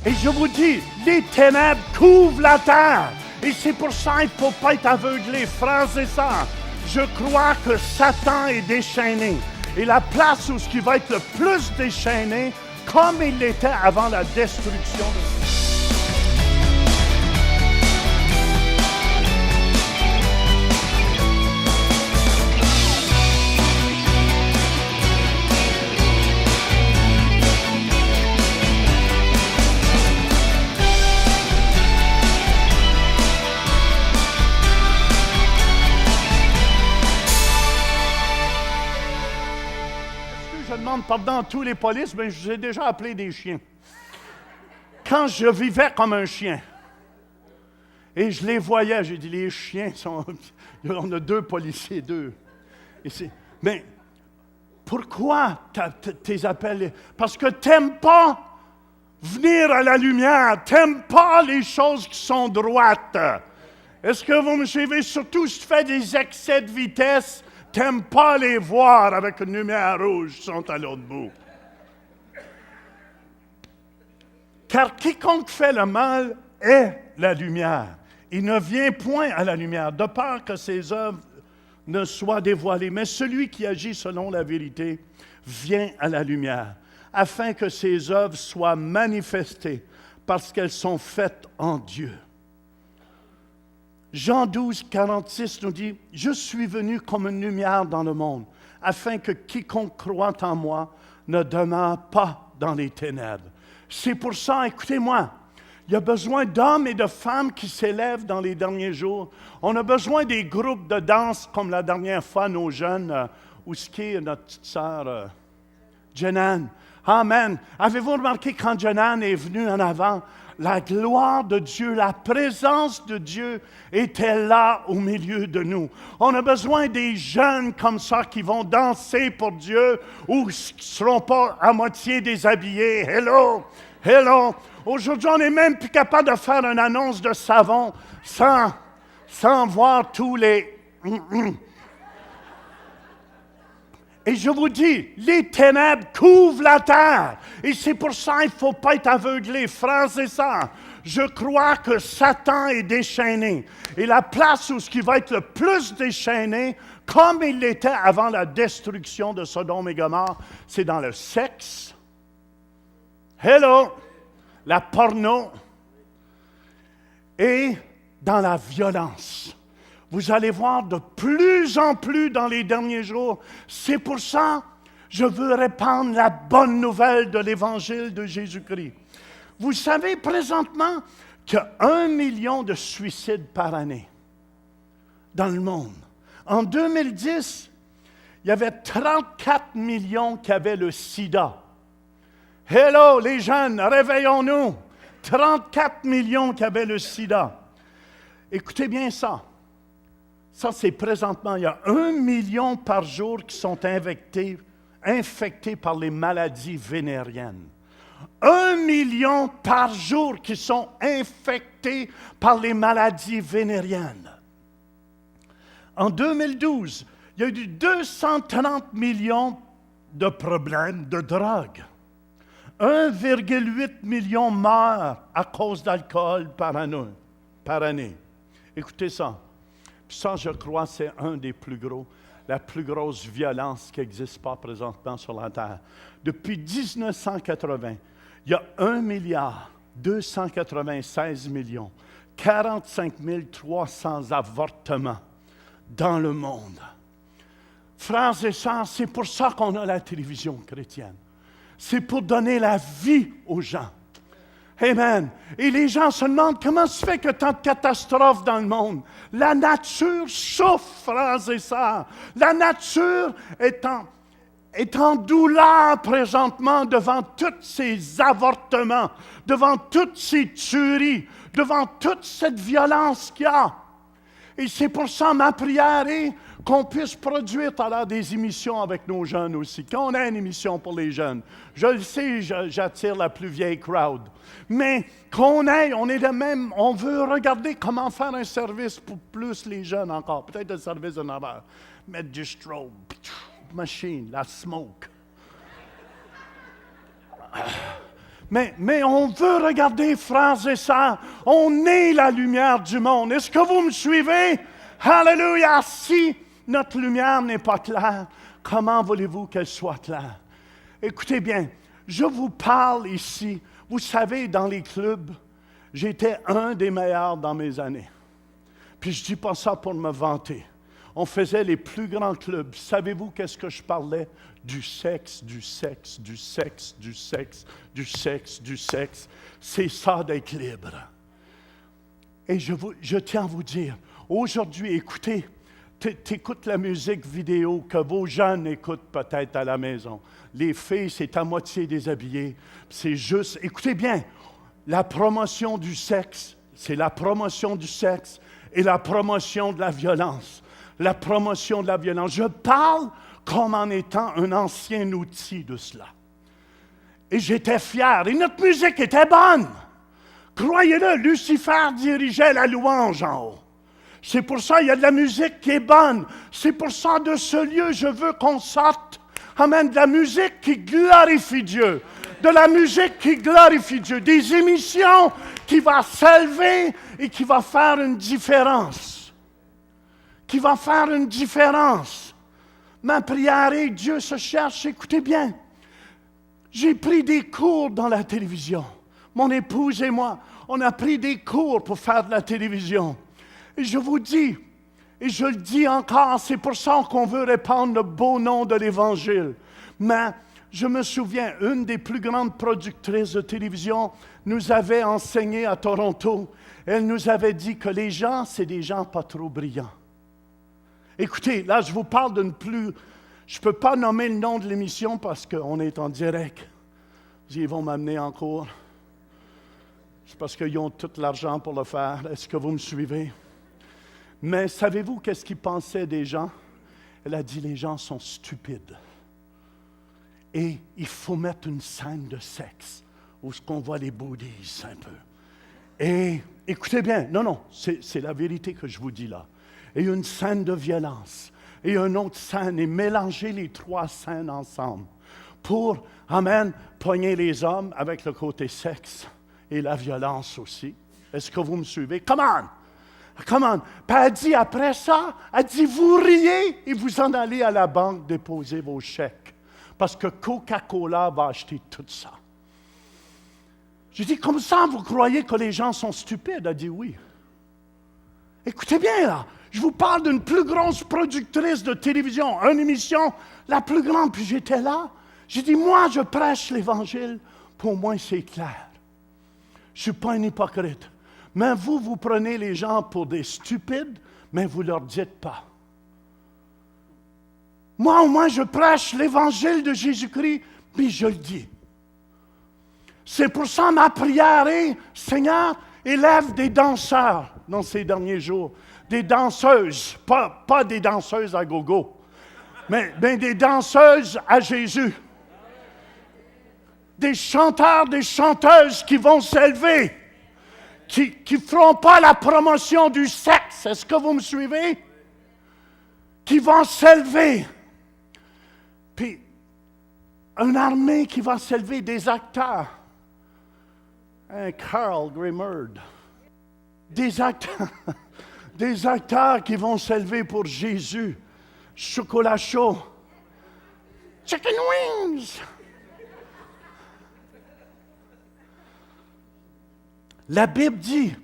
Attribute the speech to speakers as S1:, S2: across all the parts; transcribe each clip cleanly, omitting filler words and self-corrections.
S1: Et je vous dis, les ténèbres couvrent la terre. Et c'est pour ça qu'il ne faut pas être aveuglé, frères et sœurs. Je crois que Satan est déchaîné. Et la place où ce qui va être le plus déchaîné, comme il l'était avant la destruction de Je demande pardon à tous les polices, mais je vous ai déjà appelé des chiens. Quand je vivais comme un chien, et je les voyais, j'ai dit, les chiens sont... On a 2 policiers, 2. Mais pourquoi tes appels? Parce que tu n'aimes pas venir à la lumière, tu n'aimes pas les choses qui sont droites. Est-ce que vous me suivez? Surtout si tu fais des excès de vitesse, tu n'aimes pas les voir avec une lumière rouge qui sont à l'autre bout. Car quiconque fait le mal est la lumière. Il ne vient point à la lumière, de peur que ses œuvres ne soient dévoilées. Mais celui qui agit selon la vérité vient à la lumière, afin que ses œuvres soient manifestées, parce qu'elles sont faites en Dieu. Jean 12, 46 nous dit, « Je suis venu comme une lumière dans le monde, afin que quiconque croit en moi ne demeure pas dans les ténèbres. » C'est pour ça, écoutez-moi, il y a besoin d'hommes et de femmes qui s'élèvent dans les derniers jours. On a besoin des groupes de danse, comme la dernière fois, nos jeunes, où ce qui est notre petite sœur, Jenan. Amen. Avez-vous remarqué quand Jenan est venue en avant, la gloire de Dieu, la présence de Dieu était là au milieu de nous. On a besoin des jeunes comme ça qui vont danser pour Dieu ou qui ne seront pas à moitié déshabillés. Hello! Hello! Aujourd'hui, on n'est même plus capable de faire une annonce de savon sans voir tous les... Et je vous dis, les ténèbres couvrent la terre. Et c'est pour ça qu'il ne faut pas être aveuglé, frères et sœurs. Je crois que Satan est déchaîné. Et la place où ce qui va être le plus déchaîné, comme il l'était avant la destruction de Sodome et Gomorrhe, c'est dans le sexe. Hello! La porno. Et dans la violence. Vous allez voir de plus en plus dans les derniers jours. C'est pour ça que je veux répandre la bonne nouvelle de l'Évangile de Jésus-Christ. Vous savez présentement qu'il y a 1 million de suicides par année dans le monde. En 2010, il y avait 34 millions qui avaient le sida. Hello, les jeunes, réveillons-nous. 34 millions qui avaient le sida. Écoutez bien ça. Ça, c'est présentement, il y a 1 million par jour qui sont infectés par les maladies vénériennes. 1 million par jour qui sont infectés par les maladies vénériennes. En 2012, il y a eu 230 millions de problèmes de drogue. 1,8 million meurent à cause d'alcool par année. Écoutez ça. Puis ça, je crois, c'est un des plus gros, la plus grosse violence qui n'existe pas présentement sur la Terre. Depuis 1980, il y a 1 milliard 296 millions, 45 300 avortements dans le monde. Frères et sœurs, c'est pour ça qu'on a la télévision chrétienne. C'est pour donner la vie aux gens. Amen. Et les gens se demandent comment se fait que tant de catastrophes dans le monde. La nature souffre, frères et sœurs. La nature est en douleur présentement devant tous ces avortements, devant toutes ces tueries, devant toute cette violence qu'il y a. Et c'est pour ça ma prière est qu'on puisse produire alors des émissions avec nos jeunes aussi. Qu'on ait une émission pour les jeunes. Je le sais, j'attire la plus vieille crowd. Mais qu'on ait, on est de même, on veut regarder comment faire un service pour plus les jeunes encore. Peut-être un service d'une heure. Mettre du strobe, machine, la smoke. Mais on veut regarder, frères et sœurs, on est la lumière du monde. Est-ce que vous me suivez? Alléluia! Si notre lumière n'est pas claire, comment voulez-vous qu'elle soit claire? Écoutez bien, je vous parle ici. Vous savez, dans les clubs, j'étais un des meilleurs dans mes années. Puis je ne dis pas ça pour me vanter. On faisait les plus grands clubs. Savez-vous qu'est-ce que je parlais? Du sexe, du sexe, du sexe, du sexe, du sexe, du sexe. C'est ça d'être libre. Et je tiens à vous dire, aujourd'hui, écoutez, t'écoutes la musique vidéo que vos jeunes écoutent peut-être à la maison. Les filles, c'est à moitié déshabillé. C'est juste, écoutez bien, la promotion du sexe, c'est la promotion du sexe et la promotion de la violence. La promotion de la violence. Je parle comme en étant un ancien outil de cela. Et j'étais fier. Et notre musique était bonne. Croyez-le, Lucifer dirigeait la louange en haut. C'est pour ça qu'il y a de la musique qui est bonne. C'est pour ça, de ce lieu, je veux qu'on sorte, amen, de la musique qui glorifie Dieu. De la musique qui glorifie Dieu. Des émissions qui vont s'élever et qui vont faire une différence. Qui va faire une différence. Ma prière est, Dieu se cherche, écoutez bien. J'ai pris des cours dans la télévision. Mon épouse et moi, on a pris des cours pour faire de la télévision. Et je vous dis, et je le dis encore, c'est pour ça qu'on veut répandre le beau nom de l'Évangile. Mais je me souviens, une des plus grandes productrices de télévision nous avait enseigné à Toronto. Elle nous avait dit que les gens, c'est des gens pas trop brillants. Écoutez, là, je vous parle d'une plus... Je ne peux pas nommer le nom de l'émission parce qu'on est en direct. Ils vont m'amener en cours. C'est parce qu'ils ont tout l'argent pour le faire. Est-ce que vous me suivez? Mais savez-vous qu'est-ce qu'ils pensaient des gens? Elle a dit, les gens sont stupides. Et il faut mettre une scène de sexe où on voit les booties un peu. Et écoutez bien, non, c'est la vérité que je vous dis là. Et une scène de violence, et une autre scène, et mélanger les trois scènes ensemble pour, amen, pogner les hommes avec le côté sexe et la violence aussi. Est-ce que vous me suivez? Come on! Puis elle dit après ça, elle dit, vous riez et vous en allez à la banque déposer vos chèques. Parce que Coca-Cola va acheter tout ça. J'ai dit, comme ça, vous croyez que les gens sont stupides? Elle dit oui. Écoutez bien là. Je vous parle d'une plus grosse productrice de télévision, une émission la plus grande, puis j'étais là. J'ai dit, moi, je prêche l'Évangile, pour moi, c'est clair. Je ne suis pas un hypocrite. Mais vous prenez les gens pour des stupides, mais vous ne leur dites pas. Moi, au moins, je prêche l'Évangile de Jésus-Christ, puis je le dis. C'est pour ça ma prière est, Seigneur, élève des danseurs dans ces derniers jours. Des danseuses, pas des danseuses à gogo, mais des danseuses à Jésus. Des chanteurs, des chanteuses qui vont s'élever, qui ne feront pas la promotion du sexe. Est-ce que vous me suivez? Qui vont s'élever. Puis, une armée qui va s'élever, des acteurs. Carl Grimard. Des acteurs. Des acteurs qui vont s'élever pour Jésus. Chocolat chaud. Chicken wings. La Bible dit,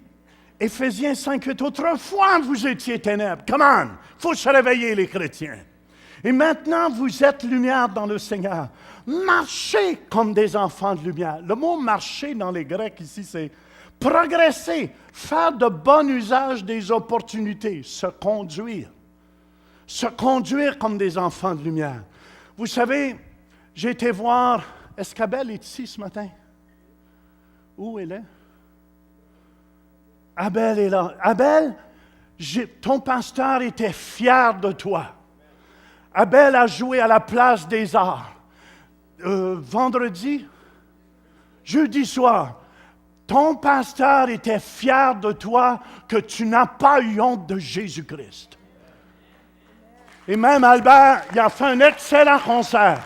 S1: Éphésiens 5:8, autrefois vous étiez ténèbres. Come on, il faut se réveiller les chrétiens. Et maintenant vous êtes lumière dans le Seigneur. Marchez comme des enfants de lumière. Le mot marcher dans les Grecs ici, c'est progresser, faire de bon usage des opportunités, se conduire. Se conduire comme des enfants de lumière. Vous savez, j'ai été voir, est-ce qu'Abel est ici ce matin? Où elle est? Abel est là. Abel, ton pasteur était fier de toi. Abel a joué à la place des arts. Vendredi, jeudi soir, ton pasteur était fier de toi que tu n'as pas eu honte de Jésus-Christ. Et même Albert, il a fait un excellent concert.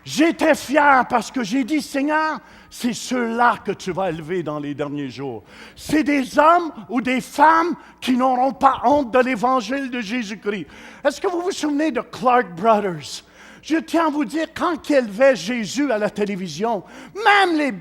S1: J'étais fier parce que j'ai dit, Seigneur, c'est ceux-là que tu vas élever dans les derniers jours. C'est des hommes ou des femmes qui n'auront pas honte de l'évangile de Jésus-Christ. Est-ce que vous vous souvenez de Clark Brothers? Je tiens à vous dire, quand ils élevaient Jésus à la télévision, même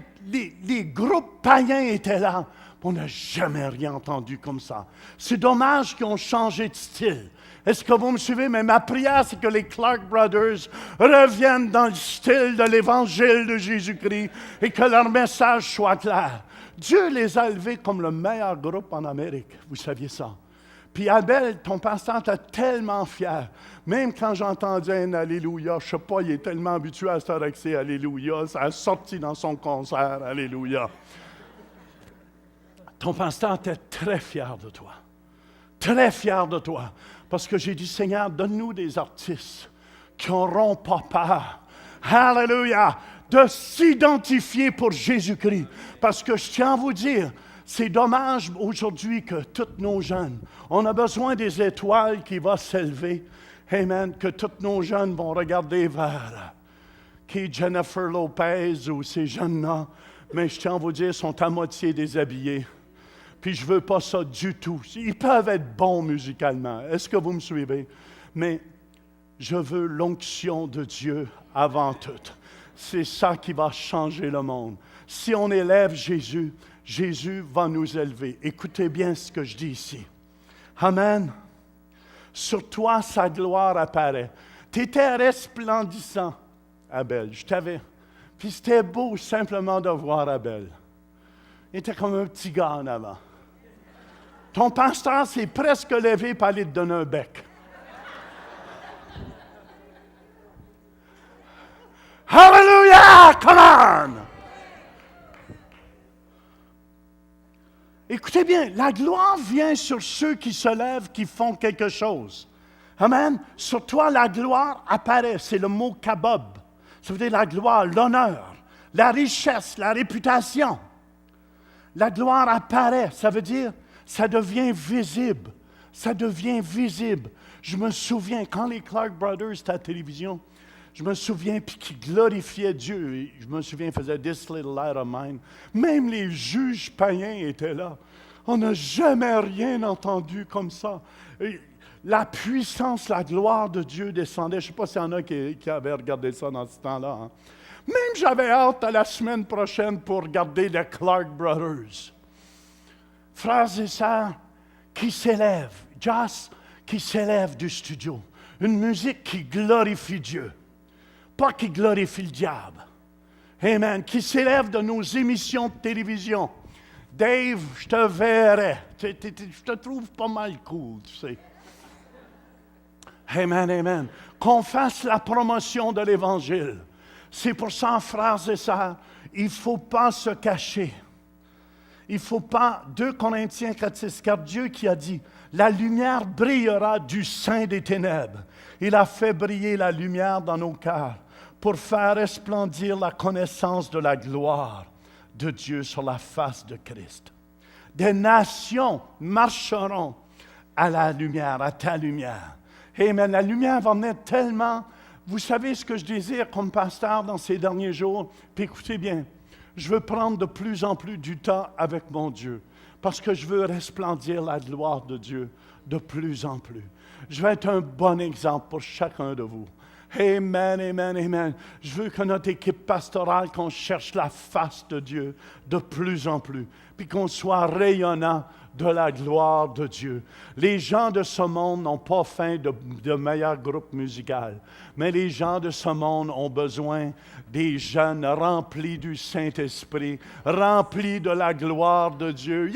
S1: les groupes païens étaient là. On n'a jamais rien entendu comme ça. C'est dommage qu'ils ont changé de style. Est-ce que vous me suivez? Mais ma prière, c'est que les Clark Brothers reviennent dans le style de l'Évangile de Jésus-Christ et que leur message soit clair. Dieu les a élevés comme le meilleur groupe en Amérique. Vous saviez ça? Puis Abel, ton pasteur, était tellement fier. Même quand j'entendais un Alléluia, je ne sais pas, il est tellement habitué à se faire accès Alléluia, ça a sorti dans son concert, Alléluia. Ton pasteur était très fier de toi. Très fier de toi. Parce que j'ai dit, Seigneur, donne-nous des artistes qui n'auront pas peur. Alléluia! De s'identifier pour Jésus-Christ. Parce que je tiens à vous dire, c'est dommage aujourd'hui que tous nos jeunes, on a besoin des étoiles qui vont s'élever. Amen. Que tous nos jeunes vont regarder vers qui Jennifer Lopez ou ces jeunes-là. Mais je tiens à vous dire, ils sont à moitié déshabillés. Puis je ne veux pas ça du tout. Ils peuvent être bons musicalement. Est-ce que vous me suivez? Mais je veux l'onction de Dieu avant tout. C'est ça qui va changer le monde. Si on élève Jésus, Jésus va nous élever. Écoutez bien ce que je dis ici. Amen. Sur toi, sa gloire apparaît. Tu étais resplendissant, Abel. Je t'avais. Puis c'était beau simplement de voir Abel. Il était comme un petit gars en avant. Ton pasteur s'est presque levé pour aller te donner un bec. Hallelujah! Come on! Écoutez bien, la gloire vient sur ceux qui se lèvent, qui font quelque chose. Amen. Sur toi, la gloire apparaît. C'est le mot kabob. Ça veut dire la gloire, l'honneur, la richesse, la réputation. La gloire apparaît. Ça veut dire, ça devient visible. Ça devient visible. Je me souviens, quand les Clark Brothers étaient à la télévision, je me souviens, puis qui glorifiaient Dieu. Et je me souviens, ils faisaient « This little light of mine ». Même les juges païens étaient là. On n'a jamais rien entendu comme ça. Et la puissance, la gloire de Dieu descendait. Je ne sais pas s'il y en a qui avaient regardé ça dans ce temps-là. Hein. Même j'avais hâte à la semaine prochaine pour regarder les Clark Brothers. Frères et sœurs qui s'élèvent, jazz qui s'élève du studio. Une musique qui glorifie Dieu. Pas qui glorifie le diable. Amen. Qui s'élève de nos émissions de télévision. Dave, je te verrai. Je te trouve pas mal cool, tu sais. Amen, amen. Qu'on fasse la promotion de l'Évangile. C'est pour ça, frères et sœurs, il ne faut pas se cacher. Il ne faut pas, 2 Corinthiens 4:6, car Dieu qui a dit, la lumière brillera du sein des ténèbres. Il a fait briller la lumière dans nos cœurs pour faire resplendir la connaissance de la gloire de Dieu sur la face de Christ. Des nations marcheront à la lumière, à ta lumière. Amen. La lumière va venir tellement. Vous savez ce que je désire comme pasteur dans ces derniers jours? Puis écoutez bien, je veux prendre de plus en plus du temps avec mon Dieu parce que je veux resplendir la gloire de Dieu de plus en plus. Je veux être un bon exemple pour chacun de vous. Amen, amen, amen. Je veux que notre équipe pastorale, qu'on cherche la face de Dieu de plus en plus, puis qu'on soit rayonnant de la gloire de Dieu. Les gens de ce monde n'ont pas faim de meilleurs groupes musicaux, mais les gens de ce monde ont besoin des jeunes remplis du Saint-Esprit, remplis de la gloire de Dieu,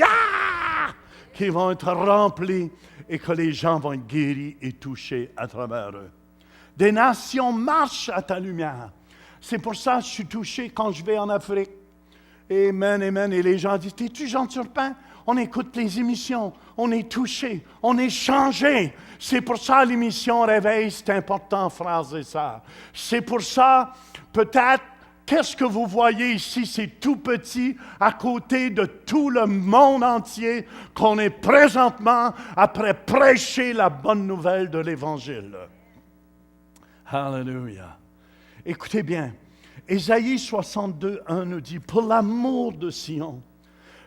S1: qui vont être remplis et que les gens vont être guéris et touchés à travers eux. Des nations marchent à ta lumière. C'est pour ça que je suis touché quand je vais en Afrique. Amen, amen. Et les gens disent, t'es-tu Jean Turpin? On écoute les émissions, on est touché, on est changé. C'est pour ça l'émission Réveil, c'est important, frères et sœurs. C'est pour ça, peut-être, qu'est-ce que vous voyez ici, c'est tout petit à côté de tout le monde entier qu'on est présentement après prêcher la bonne nouvelle de l'Évangile. Hallelujah. Écoutez bien, Ésaïe 62, 1 nous dit, « Pour l'amour de Sion,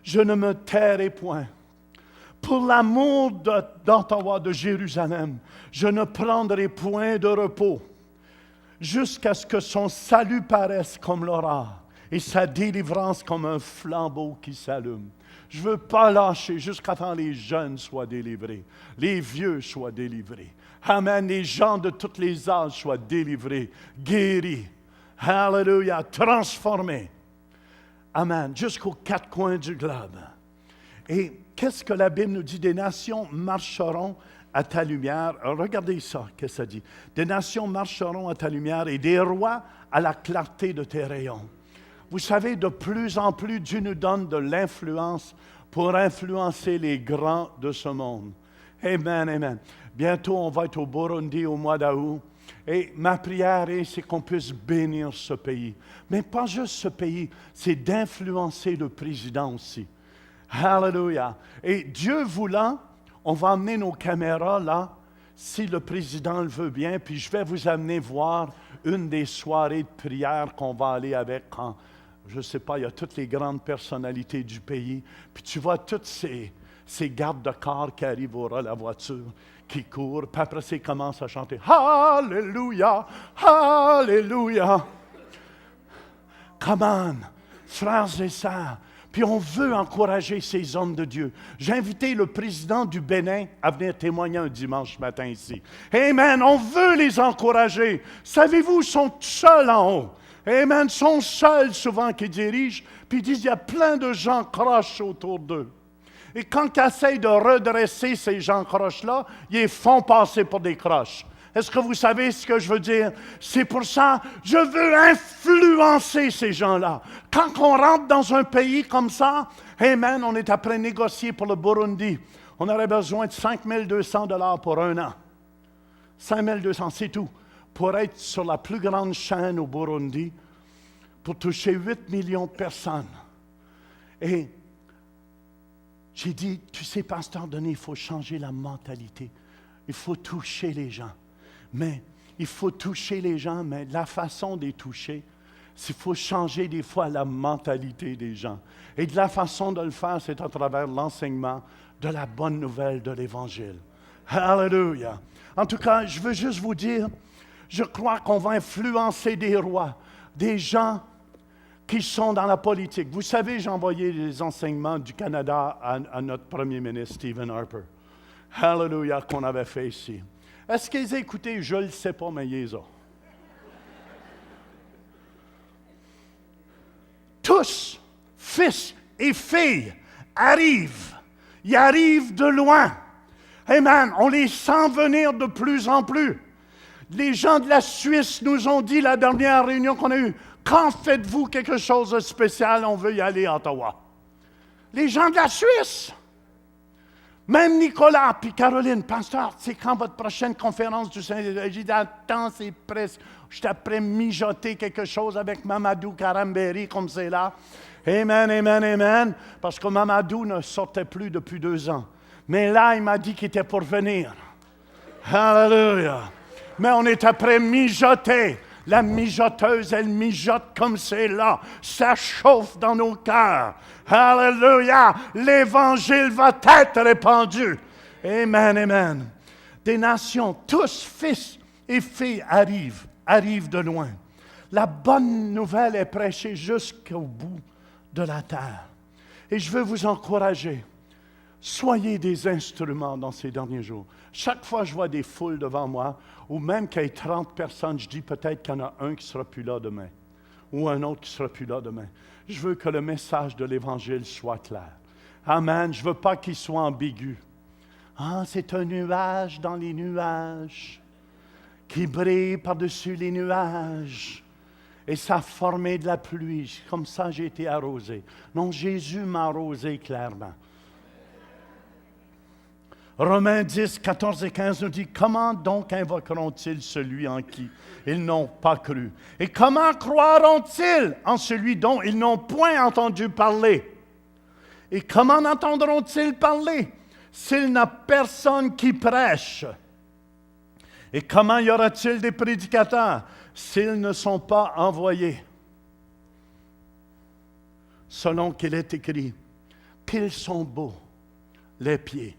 S1: je ne me tairai point. Pour l'amour d'Ottawa, de Jérusalem, je ne prendrai point de repos, jusqu'à ce que son salut paraisse comme l'aurore et sa délivrance comme un flambeau qui s'allume. » Je ne veux pas lâcher jusqu'à temps que les jeunes soient délivrés, les vieux soient délivrés. Amen, les gens de tous les âges soient délivrés, guéris. Hallelujah, transformés. Amen, jusqu'aux quatre coins du globe. Et qu'est-ce que la Bible nous dit? Des nations marcheront à ta lumière. Regardez ça, qu'est-ce que ça dit? Des nations marcheront à ta lumière et des rois à la clarté de tes rayons. Vous savez, de plus en plus, Dieu nous donne de l'influence pour influencer les grands de ce monde. Amen, amen. Bientôt, on va être au Burundi au mois d'août. Et ma prière c'est qu'on puisse bénir ce pays. Mais pas juste ce pays, c'est d'influencer le président aussi. Hallelujah. Et Dieu voulant, on va amener nos caméras là, si le président le veut bien, puis je vais vous amener voir une des soirées de prière qu'on va aller avec quand, je ne sais pas, il y a toutes les grandes personnalités du pays, puis tu vois toutes ces gardes de corps qui arrivent au ras de la voiture, qui courent, puis après ça, ils commencent à chanter « Alléluia, Alléluia ». Come on, frères et sœurs. Puis on veut encourager ces hommes de Dieu. J'ai invité le président du Bénin à venir témoigner un dimanche matin ici. Amen, on veut les encourager. Savez-vous, ils sont seuls en haut. Amen, ils sont seuls souvent qui dirigent. Puis ils disent, il y a plein de gens croches autour d'eux. Et quand ils essayent de redresser ces gens croches-là, ils les font passer pour des croches. Est-ce que vous savez ce que je veux dire? C'est pour ça, je veux influencer ces gens-là. Quand on rentre dans un pays comme ça, amen, on est après négocier pour le Burundi. On aurait besoin de 5 200 $ pour un an. 5 200, c'est tout. Pour être sur la plus grande chaîne au Burundi, pour toucher 8 millions de personnes. Et j'ai dit, tu sais, pasteur Denis, il faut changer la mentalité. Il faut toucher les gens. Mais il faut toucher les gens, mais la façon de les toucher, c'est qu'il faut changer des fois la mentalité des gens. Et de la façon de le faire, c'est à travers l'enseignement de la bonne nouvelle de l'Évangile. Hallelujah! En tout cas, je veux juste vous dire, je crois qu'on va influencer des rois, des gens qui sont dans la politique. Vous savez, j'ai envoyé les enseignements du Canada à notre premier ministre, Stephen Harper. Hallelujah, qu'on avait fait ici. Est-ce qu'ils ont écouté? Je ne le sais pas, mais ils ont. Tous, fils et filles, arrivent. Ils arrivent de loin. Amen. On les sent venir de plus en plus. Les gens de la Suisse nous ont dit, la dernière réunion qu'on a eue, quand faites-vous quelque chose de spécial, on veut y aller à Ottawa. Les gens de la Suisse. Même Nicolas puis Caroline, pasteur, c'est quand votre prochaine conférence du Saint-Esprit? J'ai dit, attends, c'est presque. Je t'apprends mijoter quelque chose avec Mamadou Karamberi, comme c'est là. Amen, amen, amen. Parce que Mamadou ne sortait plus depuis 2 ans. Mais là, il m'a dit qu'il était pour venir. Hallelujah. Mais on est après mijoter. La mijoteuse, elle mijote comme c'est là. Ça chauffe dans nos cœurs. Alléluia! L'Évangile va être répandu. Amen, amen. Des nations, tous fils et filles arrivent de loin. La bonne nouvelle est prêchée jusqu'au bout de la terre. Et je veux vous encourager. Soyez des instruments dans ces derniers jours. Chaque fois que je vois des foules devant moi, ou même qu'il y ait 30 personnes, je dis peut-être qu'il y en a un qui ne sera plus là demain, ou un autre qui ne sera plus là demain. Je veux que le message de l'Évangile soit clair. Amen. Je ne veux pas qu'il soit ambigu. Ah, c'est un nuage dans les nuages qui brille par-dessus les nuages. Et ça a formé de la pluie. Comme ça, j'ai été arrosé. Non, Jésus m'a arrosé clairement. Romains 10, 14 et 15 nous dit, « Comment donc invoqueront-ils celui en qui ils n'ont pas cru? Et comment croiront-ils en celui dont ils n'ont point entendu parler? Et comment entendront-ils parler s'il n'a personne qui prêche? Et comment y aura-t-il des prédicateurs s'ils ne sont pas envoyés, selon qu'il est écrit, qu'ils sont beaux les pieds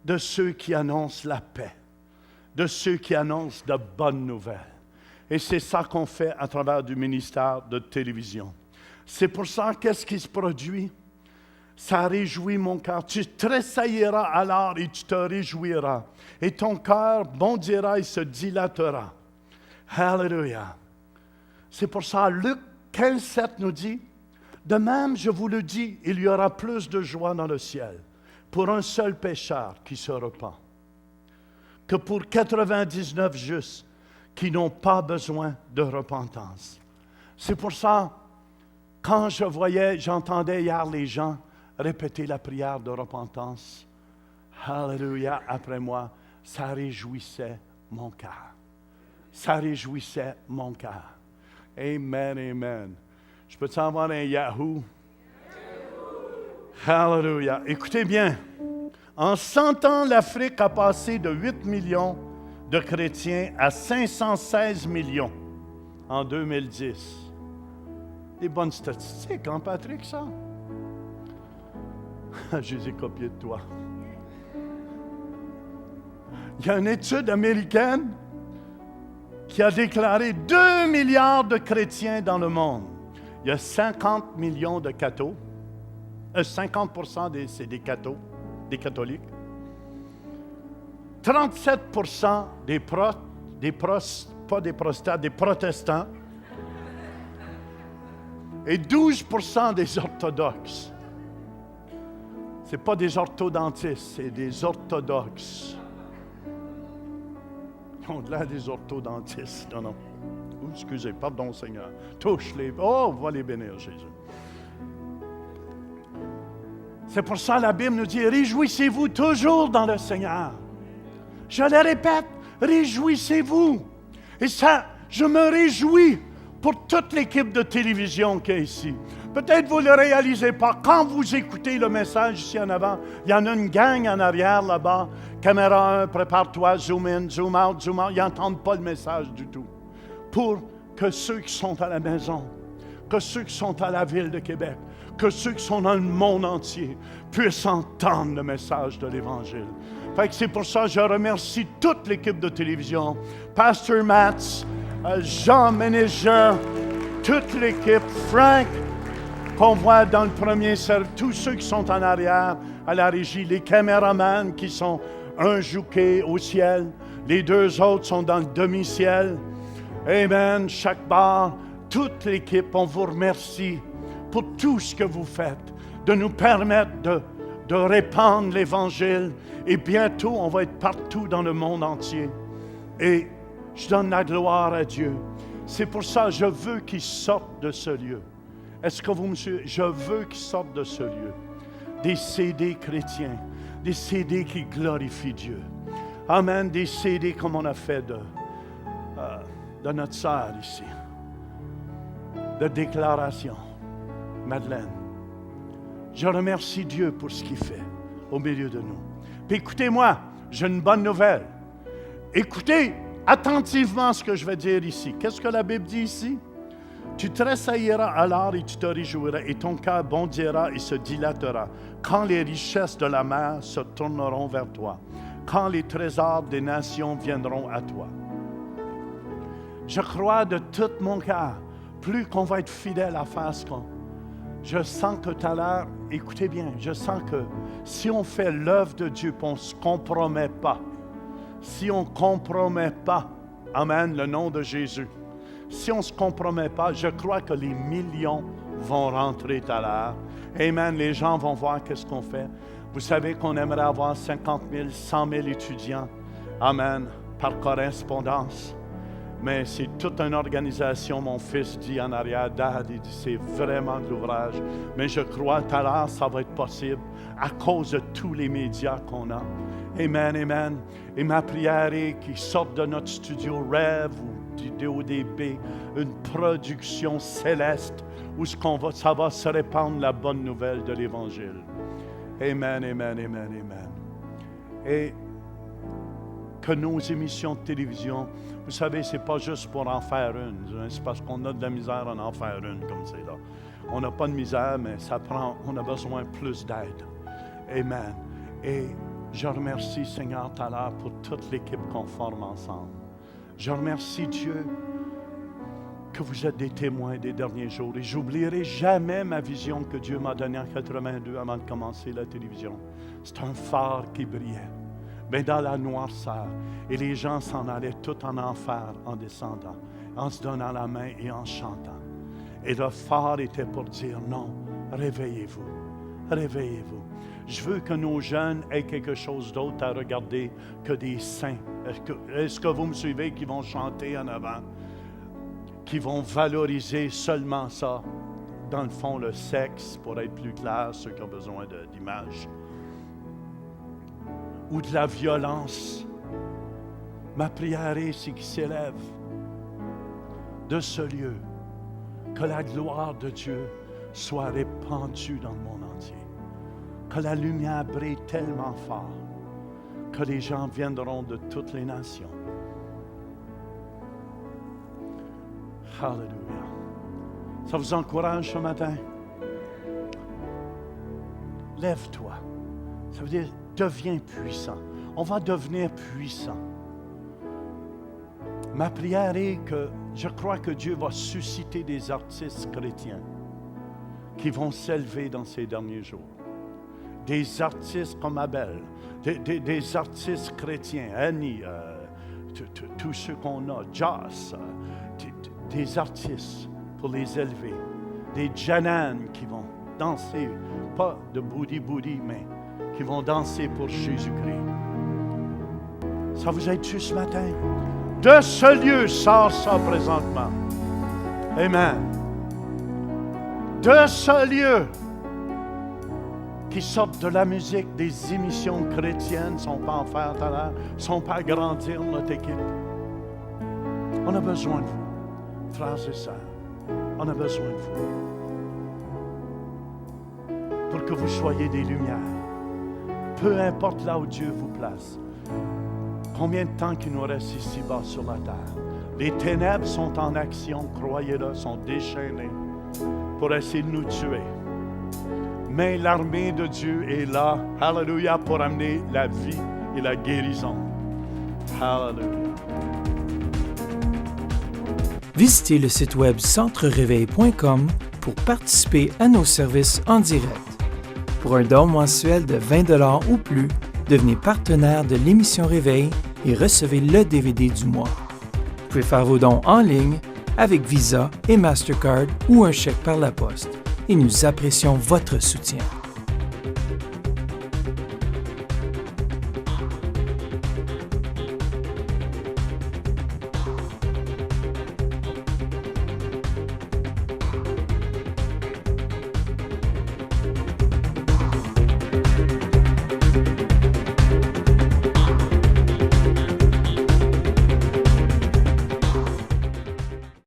S1: de ceux qui annoncent la paix, de ceux qui annoncent de bonnes nouvelles. Et c'est ça qu'on fait à travers du ministère de télévision. C'est pour ça, qu'est-ce qui se produit? Ça réjouit mon cœur. Tu tressailliras alors et tu te réjouiras. Et ton cœur bondira et se dilatera. Alléluia. C'est pour ça, Luc 15, 7 nous dit, « De même, je vous le dis, il y aura plus de joie dans le ciel pour un seul pécheur qui se repent, que pour 99 justes qui n'ont pas besoin de repentance. » C'est pour ça, quand j'entendais hier les gens répéter la prière de repentance, Alléluia, après moi, ça réjouissait mon cœur. Ça réjouissait mon cœur. Amen, amen. Je peux avoir un Yahoo? Alléluia. Écoutez bien. En 100 ans, l'Afrique a passé de 8 millions de chrétiens à 516 millions en 2010. Des bonnes statistiques, hein, Patrick, ça? Je les ai copiées de toi. Il y a une étude américaine qui a déclaré 2 milliards de chrétiens dans le monde. Il y a 50 millions de cathos. 50% c'est des cathos, des catholiques. 37% des protestants. Et 12% des orthodoxes. Ce n'est pas des orthodontistes, c'est des orthodoxes. Ils ont de l'air des orthodontistes. Non, non. Oh, excusez, pardon, Seigneur. Touche-les. Oh, va les bénir, Jésus. C'est pour ça que la Bible nous dit, réjouissez-vous toujours dans le Seigneur. Je le répète, réjouissez-vous. Et ça, je me réjouis pour toute l'équipe de télévision qui est ici. Peut-être vous ne le réalisez pas. Quand vous écoutez le message ici en avant, il y en a une gang en arrière là-bas. Caméra 1, prépare-toi, zoom in, zoom out, zoom out. Ils n'entendent pas le message du tout. Pour que ceux qui sont à la maison, que ceux qui sont à la ville de Québec, que ceux qui sont dans le monde entier puissent entendre le message de l'Évangile. Fait que c'est pour ça que je remercie toute l'équipe de télévision, Pasteur Matz, Jean Ménégin, toute l'équipe, Frank, qu'on voit dans le premier service, tous ceux qui sont en arrière, à la régie, les caméramans qui sont un jouqué au ciel, les deux autres sont dans le demi-ciel. Amen, chaque bar, toute l'équipe, on vous remercie pour tout ce que vous faites, de nous permettre de répandre l'Évangile. Et bientôt, on va être partout dans le monde entier. Et je donne la gloire à Dieu. C'est pour ça que je veux qu'ils sortent de ce lieu. Est-ce que vous me suivez? Je veux qu'ils sortent de ce lieu. Des CD chrétiens, des CD qui glorifient Dieu. Amen, des CD comme on a fait de notre sœur ici. De déclaration. Madeleine. Je remercie Dieu pour ce qu'il fait au milieu de nous. Puis écoutez-moi, j'ai une bonne nouvelle. Écoutez attentivement ce que je vais dire ici. Qu'est-ce que la Bible dit ici? Tu tressailliras alors et tu te réjouiras, et ton cœur bondira et se dilatera, quand les richesses de la mer se tourneront vers toi, quand les trésors des nations viendront à toi. Je crois de tout mon cœur, plus qu'on va être fidèle à faire ce qu'on... Je sens que tout à l'heure, écoutez bien, je sens que si on fait l'œuvre de Dieu, on ne se compromet pas, si on ne compromet pas, amen, le nom de Jésus, si on ne se compromet pas, je crois que les millions vont rentrer tout à l'heure. Amen, les gens vont voir qu'est-ce qu'on fait. Vous savez qu'on aimerait avoir 50 000, 100 000 étudiants, amen, par correspondance. Mais c'est toute une organisation, mon fils dit en arrière, Dad, il dit, c'est vraiment de l'ouvrage. Mais je crois tout à l'heure, ça va être possible à cause de tous les médias qu'on a. Amen, amen. Et ma prière est qu'ils sortent de notre studio Rêve ou du DODB, une production céleste où ça va se répandre la bonne nouvelle de l'Évangile. Amen, amen, amen, amen. Et que nos émissions de télévision, vous savez, c'est pas juste pour en faire une. C'est parce qu'on a de la misère à en faire une comme c'est là. On n'a pas de misère, mais on a besoin plus d'aide. Amen. Et je remercie, Seigneur, tout à l'heure pour toute l'équipe qu'on forme ensemble. Je remercie Dieu que vous êtes des témoins des derniers jours. Et j'oublierai jamais ma vision que Dieu m'a donnée en 82 avant de commencer la télévision. C'est un phare qui brillait, mais dans la noirceur. Et les gens s'en allaient tout en enfer en descendant, en se donnant la main et en chantant. Et le phare était pour dire non, réveillez-vous, réveillez-vous. Je veux que nos jeunes aient quelque chose d'autre à regarder que des saints. Est-ce que vous me suivez qui vont chanter en avant? Qui vont valoriser seulement ça. Dans le fond, le sexe, pour être plus clair, ceux qui ont besoin d'images. Ou de la violence. Ma prière est, c'est qu'il s'élève de ce lieu, que la gloire de Dieu soit répandue dans le monde entier. Que la lumière brille tellement fort que les gens viendront de toutes les nations. Alléluia. Ça vous encourage ce matin? Lève-toi. Ça veut dire, deviens puissant. On va devenir puissant. Ma prière est que je crois que Dieu va susciter des artistes chrétiens qui vont s'élever dans ces derniers jours. Des artistes comme Abel, des artistes chrétiens, Annie, tous ceux qu'on a, Joss, des artistes pour les élever, des Janan qui vont danser, pas de boudi, mais qui vont danser pour Jésus-Christ. Ça vous aide-tu ce matin? De ce lieu sort ça présentement. Amen. De ce lieu qui sortent de la musique, des émissions chrétiennes, ne sont pas en faire tout à l'heure, ne sont pas agrandir notre équipe. On a besoin de vous, frères et sœurs. On a besoin de vous. Pour que vous soyez des lumières. Peu importe là où Dieu vous place. Combien de temps qu'il nous reste ici-bas sur la terre? Les ténèbres sont en action, croyez-le, sont déchaînées pour essayer de nous tuer. Mais l'armée de Dieu est là, hallelujah, pour amener la vie et la guérison. Hallelujah.
S2: Visitez le site web centrereveil.com pour participer à nos services en direct. Pour un don mensuel de 20 $ ou plus, devenez partenaire de l'émission Réveil et recevez le DVD du mois. Vous pouvez faire vos dons en ligne avec Visa et Mastercard ou un chèque par la poste. Et nous apprécions votre soutien.